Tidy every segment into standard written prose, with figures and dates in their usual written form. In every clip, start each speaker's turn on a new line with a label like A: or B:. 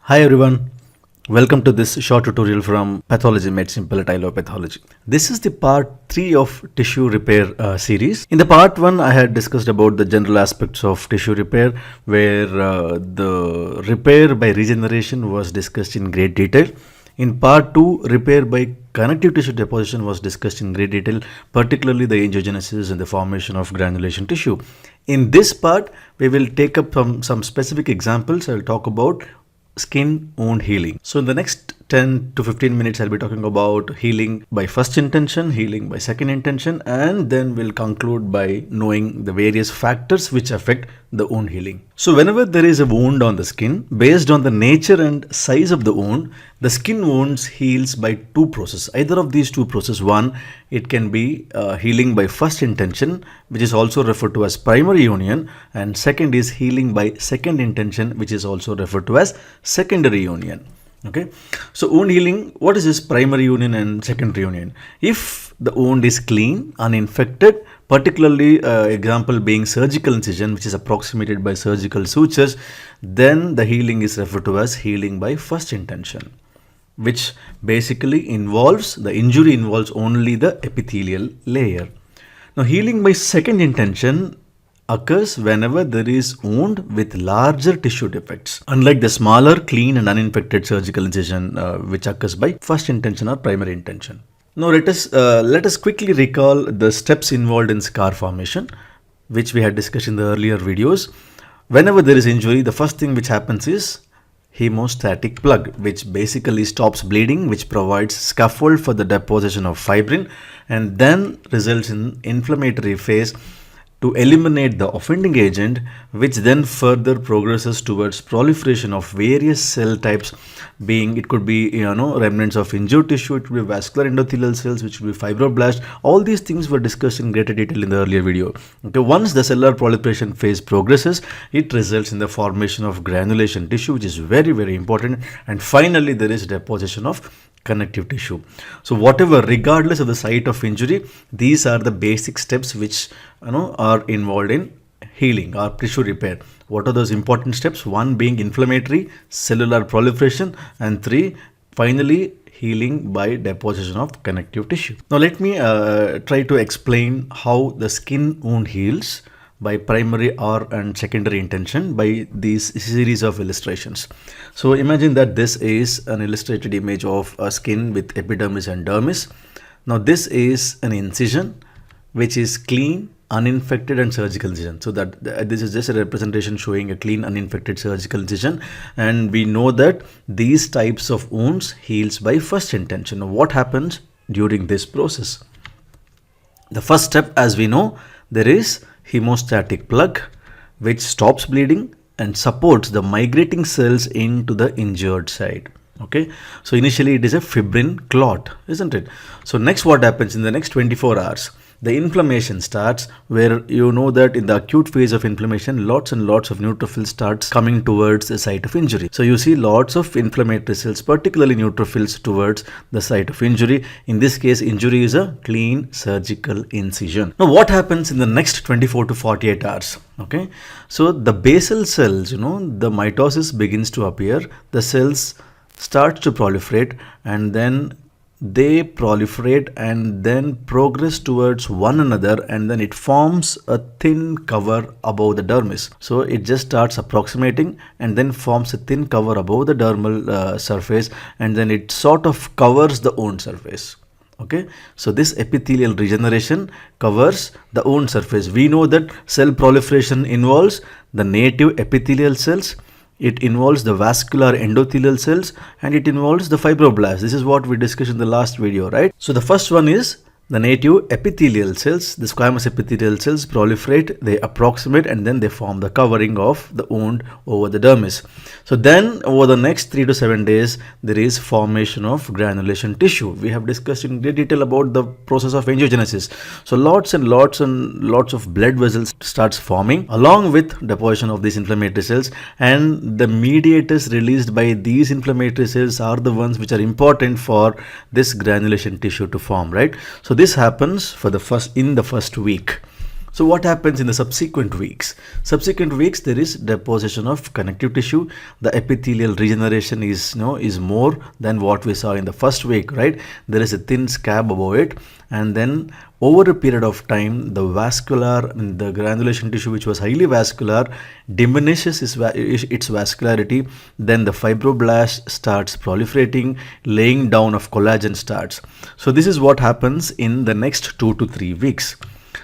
A: Hi everyone, welcome to this short tutorial from Pathology Made Simple at I Love Pathology. This is the part 3 of tissue repair series. In the part 1 I had discussed about the general aspects of tissue repair where the repair by regeneration was discussed in great detail. In part 2, repair by connective tissue deposition was discussed in great detail, particularly the angiogenesis and the formation of granulation tissue. In this part, we will take up some specific examples. I will talk about skin wound healing. So in the next 10 to 15 minutes, I'll be talking about healing by first intention, healing by second intention, and then we'll conclude by knowing the various factors which affect the wound healing. So whenever there is a wound on the skin, based on the nature and size of the wound, the skin wounds heals by two processes. Either of these two processes. One, it can be healing by first intention, which is also referred to as primary union, and second is healing by second intention, which is also referred to as secondary union. Okay, so wound healing, what is this primary union and secondary union? If the wound is clean, uninfected, particularly example being surgical incision, which is approximated by surgical sutures, then the healing is referred to as healing by first intention, which basically involves, the injury involves only the epithelial layer. Now healing by second intention occurs whenever there is wound with larger tissue defects, unlike the smaller, clean and uninfected surgical incision which occurs by first intention or primary intention. Now let us quickly recall the steps involved in scar formation, which we had discussed in the earlier videos. Whenever there is injury, the first thing which happens is hemostatic plug, which basically stops bleeding, which provides scaffold for the deposition of fibrin and then results in inflammatory phase to eliminate the offending agent, which then further progresses towards proliferation of various cell types, being it could be remnants of injured tissue, it could be vascular endothelial cells, which would be fibroblast. All these things were discussed in greater detail in the earlier video. Okay, once the cellular proliferation phase progresses, it results in the formation of granulation tissue, which is very, very important, and finally there is deposition of connective tissue. So whatever, regardless of the site of injury, these are the basic steps which are involved in healing or tissue repair. What are those important steps? One being inflammatory, cellular proliferation, and three, finally healing by deposition of connective tissue. Now let me try to explain how the skin wound heals by primary or and secondary intention by these series of illustrations. So imagine that this is an illustrated image of a skin with epidermis and dermis. Now this is an incision which is clean, uninfected and surgical incision. So that this is just a representation showing a clean, uninfected surgical incision, and we know that these types of wounds heals by first intention. Now what happens during this process? The first step, as we know, there is hemostatic plug, which stops bleeding and supports the migrating cells into the injured site. Okay, so initially it is a fibrin clot, isn't it? So next, what happens in the next 24 hours? The inflammation starts, where you know that in the acute phase of inflammation, lots and lots of neutrophils starts coming towards the site of injury. So you see lots of inflammatory cells, particularly neutrophils, towards the site of injury. In this case, injury is a clean surgical incision. Now what happens in the next 24 to 48 hours? Okay, so the basal cells, the mitosis begins to appear, the cells starts to proliferate, and then they proliferate and then progress towards one another, and then it forms a thin cover above the dermis. So it just starts approximating and then forms a thin cover above the dermal surface, and then it sort of covers the wound surface. Okay, so this epithelial regeneration covers the wound surface. We know that cell proliferation involves the native epithelial cells, it involves the vascular endothelial cells, and it involves the fibroblasts. This is what we discussed in the last video, right? So the first one is the native epithelial cells. The squamous epithelial cells proliferate, they approximate, and then they form the covering of the wound over the dermis. So then over the next 3 to 7 days, there is formation of granulation tissue. We have discussed in great detail about the process of angiogenesis. So lots and lots of blood vessels starts forming along with deposition of these inflammatory cells, and the mediators released by these inflammatory cells are the ones which are important for this granulation tissue to form, right? So this happens in the first week. So what happens in the subsequent weeks? Subsequent weeks, there is deposition of connective tissue. The epithelial regeneration is more than what we saw in the first week, right? There is a thin scab above it, and then over a period of time, the granulation tissue, which was highly vascular, diminishes its vascularity. Then the fibroblast starts proliferating, laying down of collagen starts. So this is what happens in the next 2 to 3 weeks.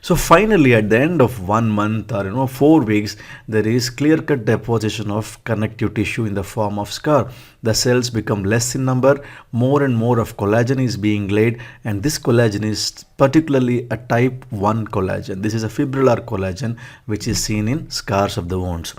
A: So finally, at the end of 1 month or 4 weeks, there is clear-cut deposition of connective tissue in the form of scar. The cells become less in number, more and more of collagen is being laid, and this collagen is particularly a type 1 collagen. This is a fibrillar collagen which is seen in scars of the wounds.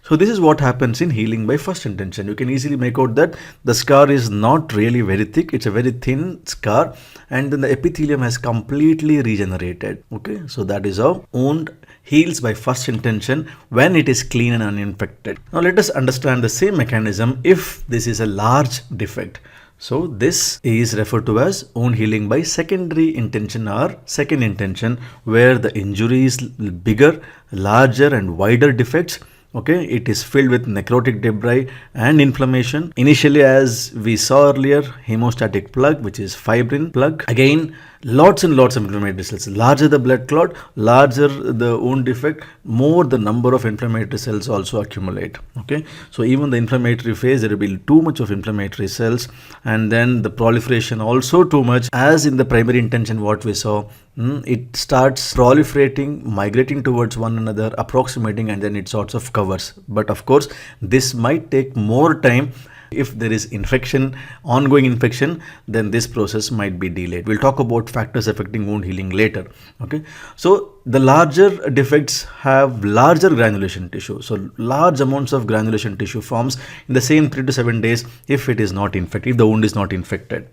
A: So this is what happens in healing by first intention. You can easily make out that the scar is not really very thick. It's a very thin scar, and then the epithelium has completely regenerated. Okay, so that is how wound heals by first intention when it is clean and uninfected. Now let us understand the same mechanism if this is a large defect. So this is referred to as wound healing by secondary intention or second intention, where the injury is bigger, larger and wider defects. Okay, it is filled with necrotic debris and inflammation. Initially, as we saw earlier, hemostatic plug, which is fibrin plug. Again, lots and lots of inflammatory cells. Larger the blood clot, larger the wound defect, more the number of inflammatory cells also accumulate. Okay, so even the inflammatory phase, there will be too much of inflammatory cells, and then the proliferation also too much. As in the primary intention, what we saw, it starts proliferating, migrating towards one another, approximating, and then it sorts of covers. But of course, this might take more time. If there is infection, ongoing infection, then this process might be delayed. We'll talk about factors affecting wound healing later. Okay, so the larger defects have larger granulation tissue. So large amounts of granulation tissue forms in the same 3 to 7 days if it is not infected, if the wound is not infected.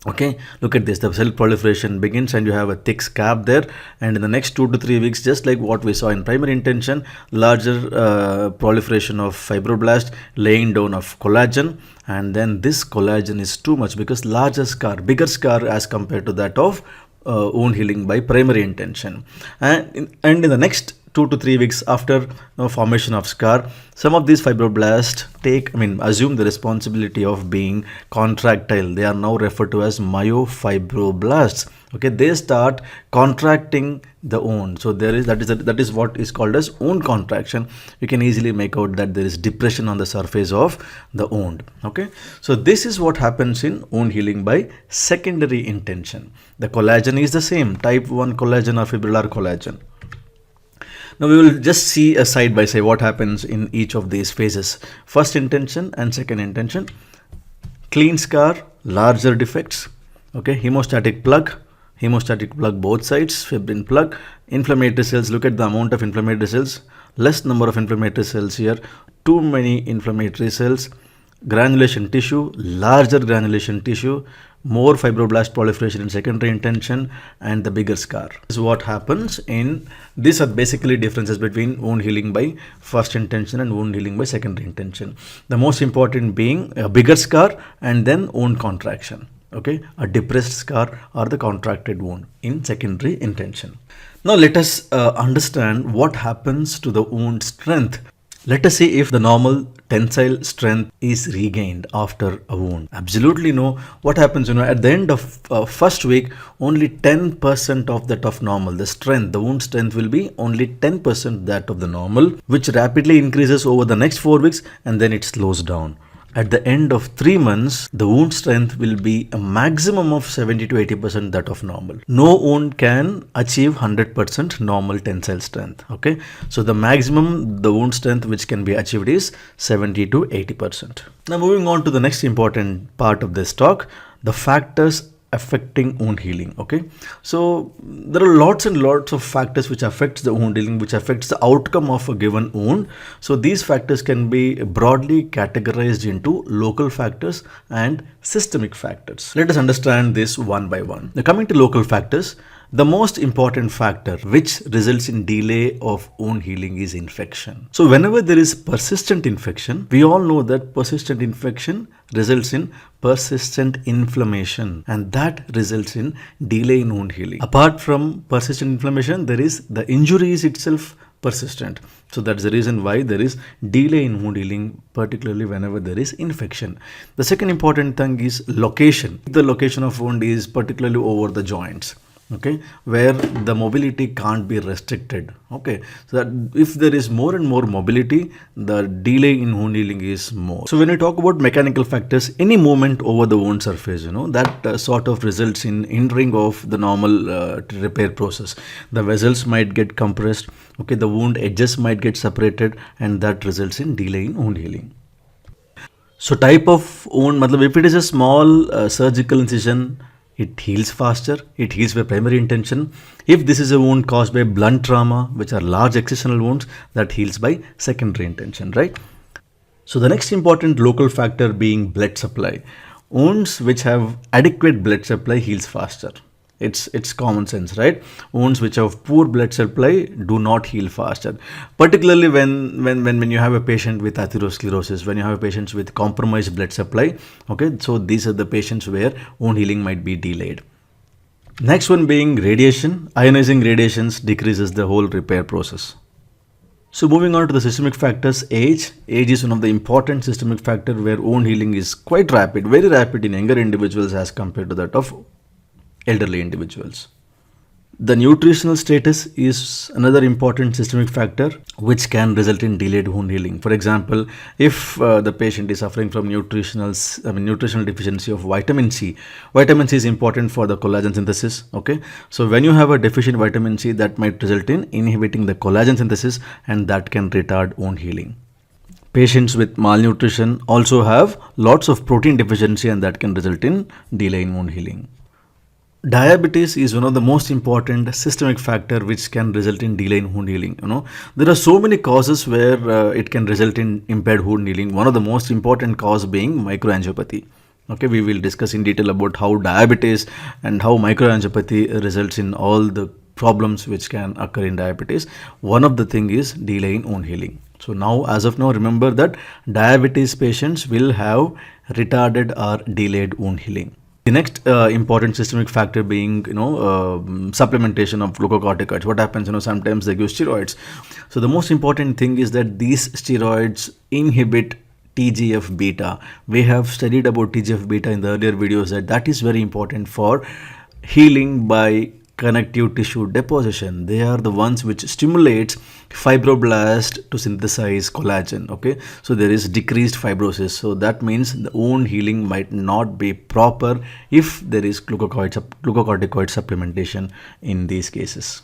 A: Okay, look at this, the cell proliferation begins and you have a thick scab there, and in the next 2 to 3 weeks, just like what we saw in primary intention, larger proliferation of fibroblast, laying down of collagen, and then this collagen is too much because bigger scar as compared to that of wound healing by primary intention. And in the next 2 to 3 weeks after formation of scar, some of these fibroblasts assume the responsibility of being contractile. They are now referred to as myofibroblasts. Okay, they start contracting the wound. So that is what is called as wound contraction. You can easily make out that there is depression on the surface of the wound. Okay, so this is what happens in wound healing by secondary intention. The collagen is the same, type 1 collagen or fibrillar collagen. Now we will just see a side by side what happens in each of these phases. First intention and second intention. Clean scar, larger defects. Okay, hemostatic plug both sides, fibrin plug. Inflammatory cells, look at the amount of inflammatory cells. Less number of inflammatory cells here. Too many inflammatory cells. Granulation tissue, larger granulation tissue, more fibroblast proliferation in secondary intention, and the bigger scar. This is what happens in, these are basically differences between wound healing by first intention and wound healing by secondary intention. The most important being a bigger scar and then wound contraction. Okay, a depressed scar or the contracted wound in secondary intention. Now let us understand what happens to the wound strength. Let us see if the normal tensile strength is regained after a wound. Absolutely no. What happens, at the end of first week, only 10% of that of normal. The wound strength will be only 10% that of the normal, which rapidly increases over the next 4 weeks, and then it slows down. At the end of 3 months, the wound strength will be a maximum of 70 to 80% that of normal. No wound can achieve 100% normal tensile strength. Okay, so the maximum the wound strength which can be achieved is 70 to 80%. Now moving on to the next important part of this talk, the factors affecting wound healing. Okay, so there are lots and lots of factors which affects the wound healing, which affects the outcome of a given wound. So these factors can be broadly categorized into local factors and systemic factors. Let us understand this one by one. Now coming to local factors, The most important factor which results in delay of wound healing is infection. So whenever there is persistent infection, we all know that persistent infection results in persistent inflammation, and that results in delay in wound healing. Apart from persistent inflammation, there is the injury is itself persistent. So that's the reason why there is delay in wound healing, particularly whenever there is infection. The second important thing is location. The location of wound is particularly over the joints, okay, where the mobility can't be restricted. Okay, so that if there is more and more mobility, the delay in wound healing is more. So when we talk about mechanical factors, any movement over the wound surface, that sort of results in hindering of the normal repair process. The vessels might get compressed, okay, the wound edges might get separated, and that results in delay in wound healing. So type of wound, if it is a small surgical incision, it heals faster, it heals by primary intention. If this is a wound caused by blunt trauma, which are large excisional wounds, that heals by secondary intention, right? So the next important local factor being blood supply. Wounds which have adequate blood supply heals faster. It's common sense, right? Wounds which have poor blood supply do not heal faster. Particularly when you have a patient with atherosclerosis, when you have patients with compromised blood supply, okay, so these are the patients where wound healing might be delayed. Next one being radiation. Ionizing radiations decreases the whole repair process. So moving on to the systemic factors, age. Age is one of the important systemic factor where wound healing is quite rapid, very rapid in younger individuals as compared to that of elderly individuals. The nutritional status is another important systemic factor which can result in delayed wound healing. For example, if the patient is suffering from nutritional deficiency of vitamin C. Vitamin C is important for the collagen synthesis. Okay, so when you have a deficient vitamin C, that might result in inhibiting the collagen synthesis, and that can retard wound healing. Patients with malnutrition also have lots of protein deficiency, and that can result in delay in wound healing. Diabetes is one of the most important systemic factor which can result in delay in wound healing. There are so many causes where it can result in impaired wound healing. One of the most important cause being microangiopathy. Okay, we will discuss in detail about how diabetes and how microangiopathy results in all the problems which can occur in diabetes. One of the thing is delay in wound healing. So now, as of now, remember that diabetes patients will have retarded or delayed wound healing. The next important systemic factor being, supplementation of glucocorticoids. What happens, sometimes they give steroids. So the most important thing is that these steroids inhibit TGF beta. We have studied about TGF beta in the earlier videos, that is very important for healing by connective tissue deposition. They are the ones which stimulates fibroblast to synthesize collagen. Okay, so there is decreased fibrosis, so that means the wound healing might not be proper if there is glucocorticoid supplementation in these cases.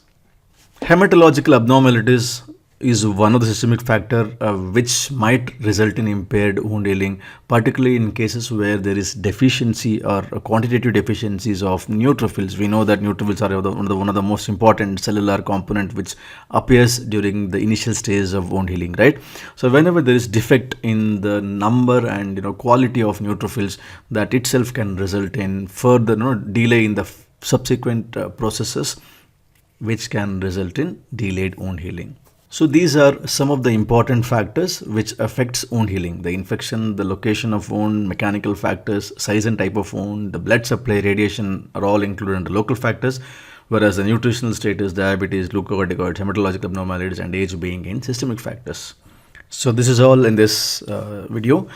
A: Hematological abnormalities is one of the systemic factor which might result in impaired wound healing, particularly in cases where there is deficiency or quantitative deficiencies of neutrophils. We know that neutrophils are one of the most important cellular component which appears during the initial stage of wound healing, right? So whenever there is defect in the number and quality of neutrophils, that itself can result in further delay in the subsequent processes, which can result in delayed wound healing. So these are some of the important factors which affects wound healing. The infection, the location of wound, mechanical factors, size and type of wound, the blood supply, radiation are all included under local factors, whereas the nutritional status, diabetes, glucocorticoids, hematologic abnormalities and age being in systemic factors. So this is all in this video.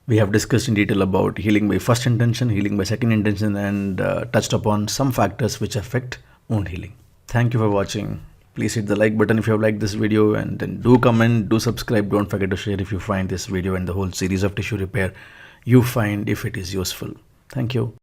A: We have discussed in detail about healing by first intention, healing by second intention, and touched upon some factors which affect wound healing. Thank you for watching. Please hit the like button if you have liked this video, and then do comment, do subscribe. Don't forget to share if you find this video and the whole series of tissue repair you find if it is useful. Thank you.